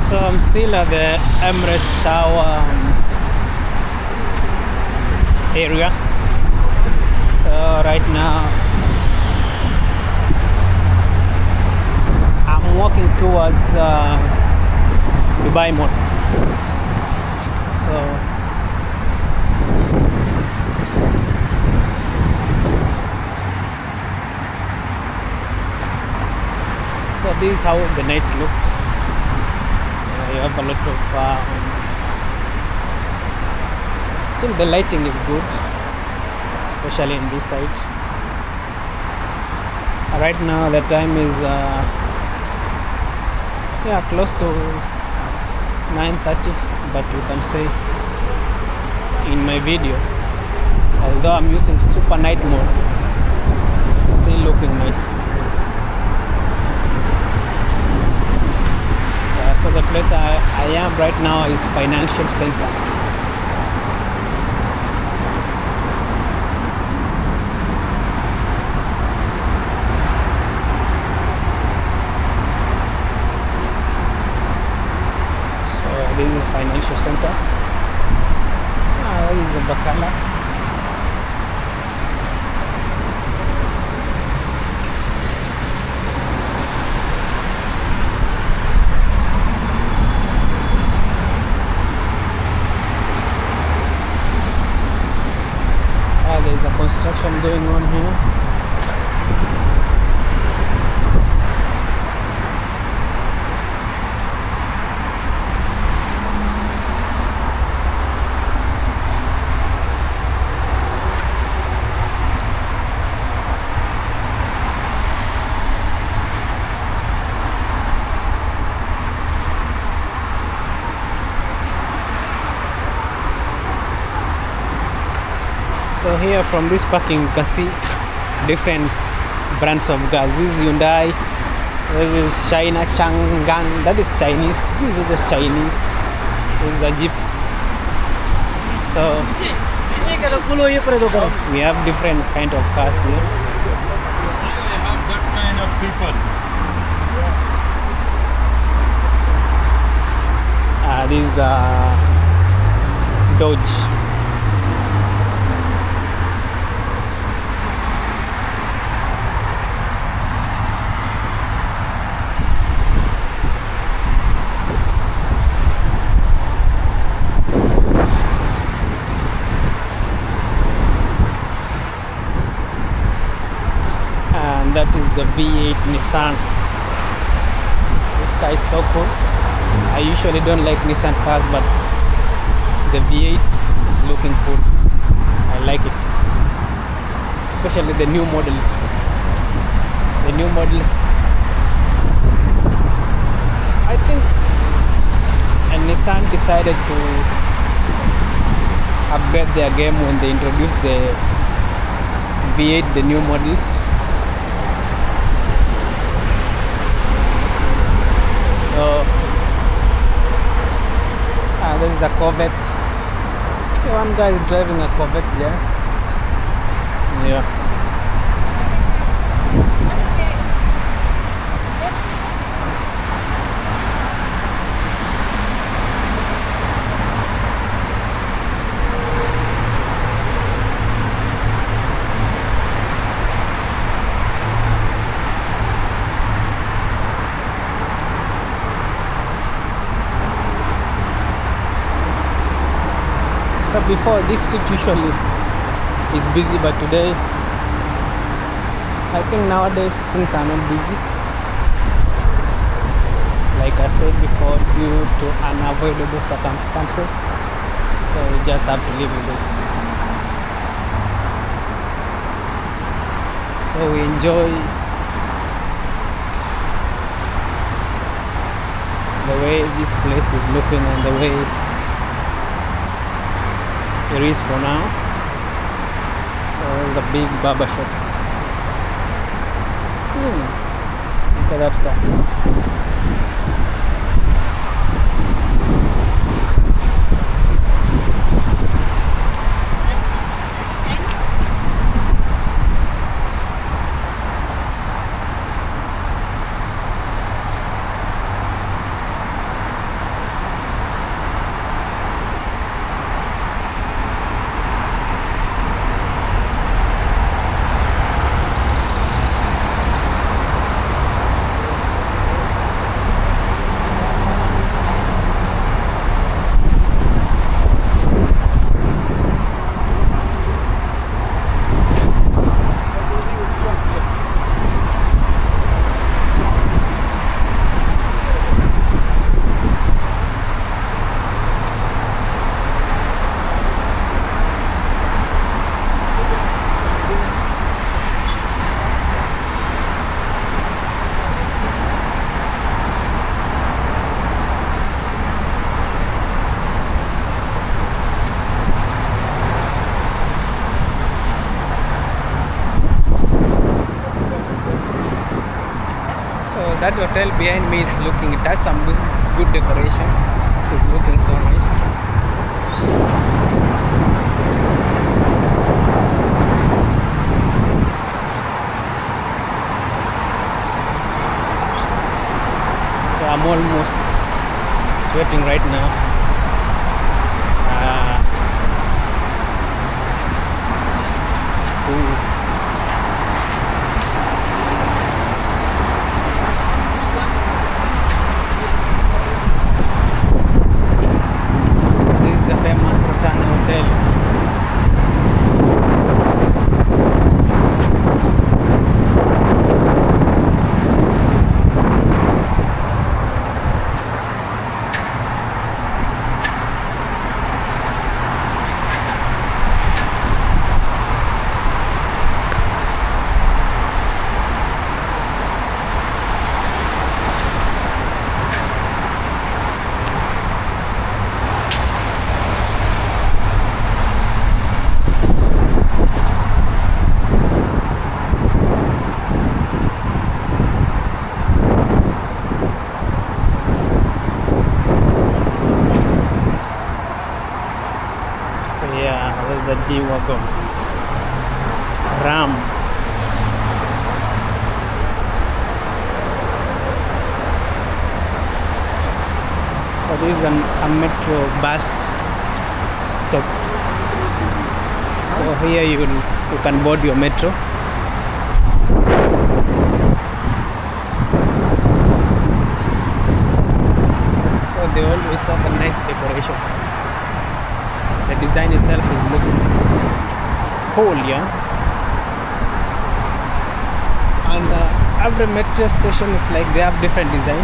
So I'm still at the Emirates Tower area. So right now I'm walking towards Dubai Mall. So this is how the night looks. You have a lot of I think the lighting is good, especially in this side. Right now the time is close to 9:30, but you can say in my video, although I'm using super night mode, still looking nice. So the place I am right now is financial center. So this is financial center. This is a Bakala. There's a construction going on here. So here from this parking you can see different brands of cars. This is Hyundai, this is China Chang'an, that is Chinese, this is a Chinese, this is a Jeep. So we have different kind of cars here. They have that kind of people. This is Dodge. That is the V8 Nissan. This car is so cool. I usually don't like Nissan cars, but the V8 is looking cool. I like it, especially the new models. The new models, I think, and Nissan decided to upgrade their game when they introduced the V8, the new models. So this is a Corvette. See, one guy is driving a Corvette there. Yeah. So before, this street usually is busy, but today I think nowadays things are not busy. Like I said before, due to unavoidable circumstances, so you just have to live with it. So we enjoy the way this place is looking and the way it is for now. So there's a big barber shop. Look at that car. that hotel behind me is looking, it has some good decoration. It is looking so nice. So I'm almost sweating right now. So this is the famous Rotan Hotel. Yeah, there's a G-Wagon. Ram. So this is a metro bus stop. So here you can board your metro. So they always have a nice decoration. The design itself is looking cool, yeah. And every metro station is like they have different design.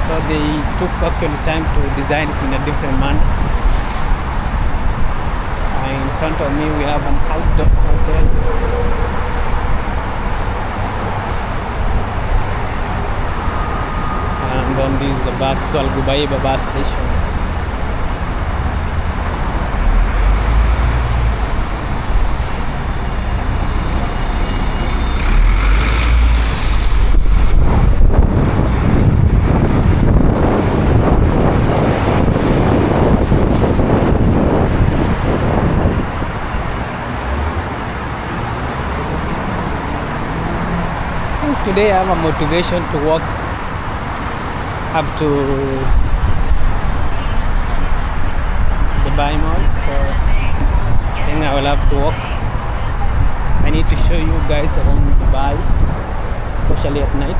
So they took actually time to design it in a different manner. And in front of me we have an outdoor hotel. And then this is a bus to Al Gubaiba bus station. Today I have a motivation to walk up to Dubai Mall, so I think I will have to walk. I need to show you guys around Dubai, especially at night.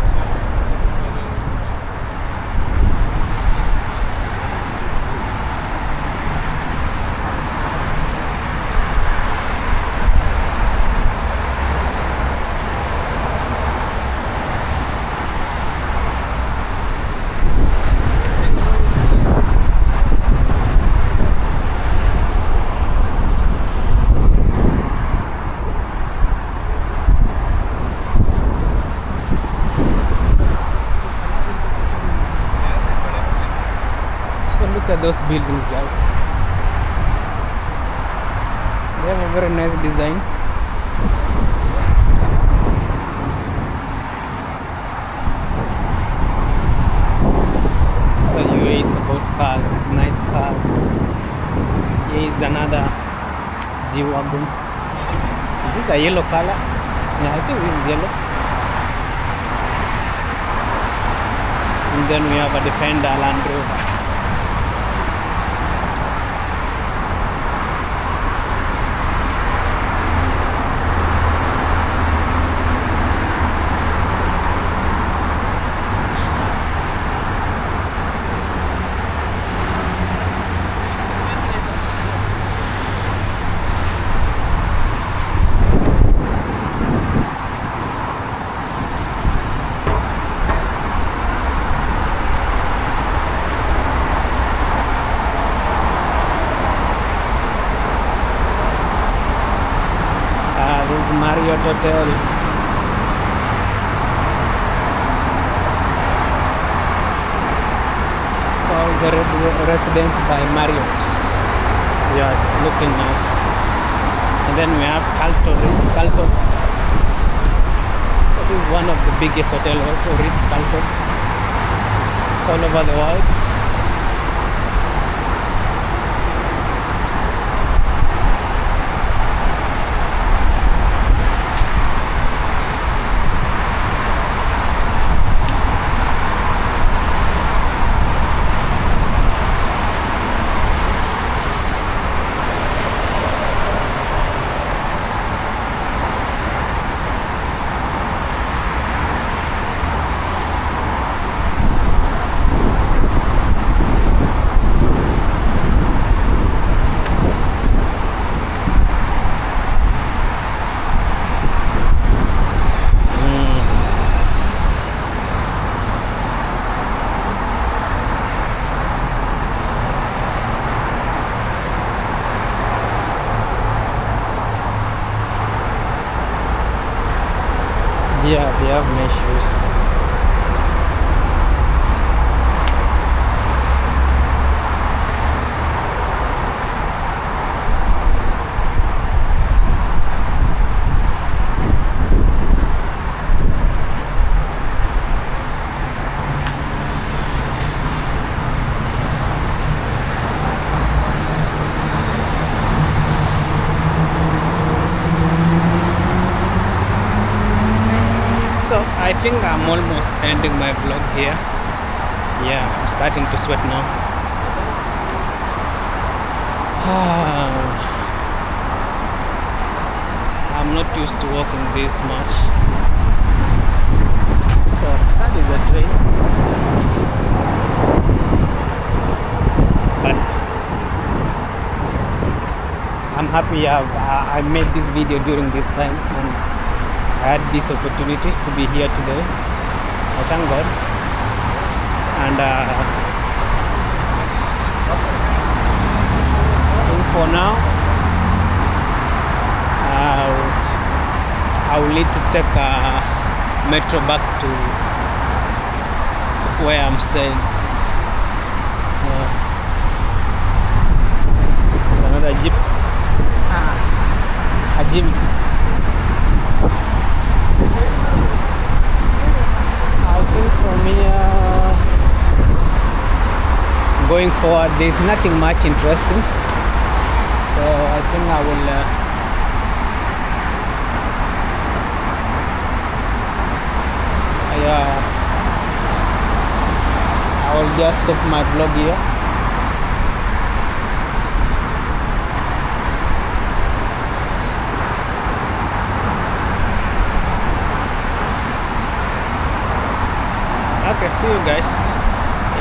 Look at those buildings, guys. They have a very nice design. So UAE is about cars, nice cars. Here is another G-Wagon. Is this a yellow color? Yeah, I think this is yellow. And then we have a Defender Land Rover. Marriott Hotel. Called the Residence by Marriott. Yeah, it's looking nice. And then we have Calto, Ritz Calto. So This is one of the biggest hotels, also Ritz-Carlton. It's all over the world. Yeah, they have nice shoes. So I think I'm almost ending my vlog here. Yeah, I'm starting to sweat now. I'm not used to walking this much. So that is a train. But I'm happy I made this video during this time, and I had this opportunity to be here today. I thank God. And I think for now, I will need to take a metro back to where I'm staying. So, there's another jeep. A gym. I think from here going forward there's nothing much interesting, so I think I will just stop my vlog here. Okay, see you guys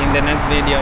in the next video.